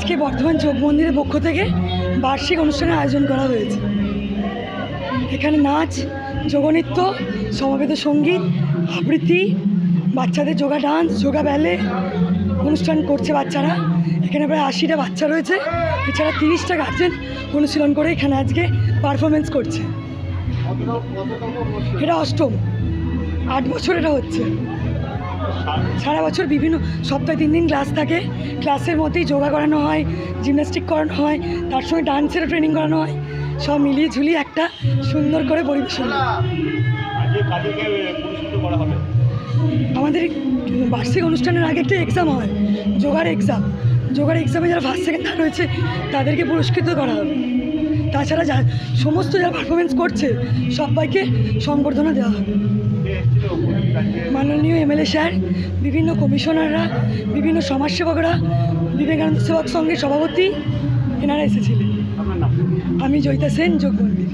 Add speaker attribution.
Speaker 1: আজকে বর্ধমান যোগ মন্দিরের পক্ষ থেকে বার্ষিক অনুষ্ঠানের আয়োজন করা হয়েছে। এখানে নাচ, যোগনৃত্য, সমবেত সঙ্গীত, আবৃত্তি, বাচ্চাদের যোগা ডান্স, যোগা ব্যালে অনুষ্ঠান করছে বাচ্চারা। এখানে প্রায় 80টা বাচ্চা রয়েছে, এছাড়া 30টা গার্জেন অনুশীলন করে এখানে আজকে পারফরমেন্স করছে। এটা অষ্টম, 8 বছর এটা হচ্ছে। সারা বছর বিভিন্ন সপ্তাহে 3 দিন ক্লাস থাকে। ক্লাসের মধ্যেই যোগা করানো হয়, জিমন্যাস্টিক করানো হয়, তার সঙ্গে ডান্সেরও ট্রেনিং করানো হয়। সব মিলিয়ে ঝুলিয়ে একটা সুন্দর করে পরিবেশন। আমাদের বার্ষিক অনুষ্ঠানের আগে একটা এক্সাম হয়, যোগার এক্সামে যারা ফার্স্ট সেকেন্ড থার্ড রয়েছে তাদেরকে পুরস্কৃত করা হবে। তাছাড়া সমস্ত যারা পারফরমেন্স করছে সবাইকে সংবর্ধনা দেওয়া হবে। মাননীয় এমএলএ স্যার, বিভিন্ন কমিশনাররা, বিভিন্ন সমাজসেবকরা, বিবেকানন্দ সেবক সংঘের সভাপতি, এনারা এসেছিলেন। আমি জয়িতা সেন, যোগ মন্দির।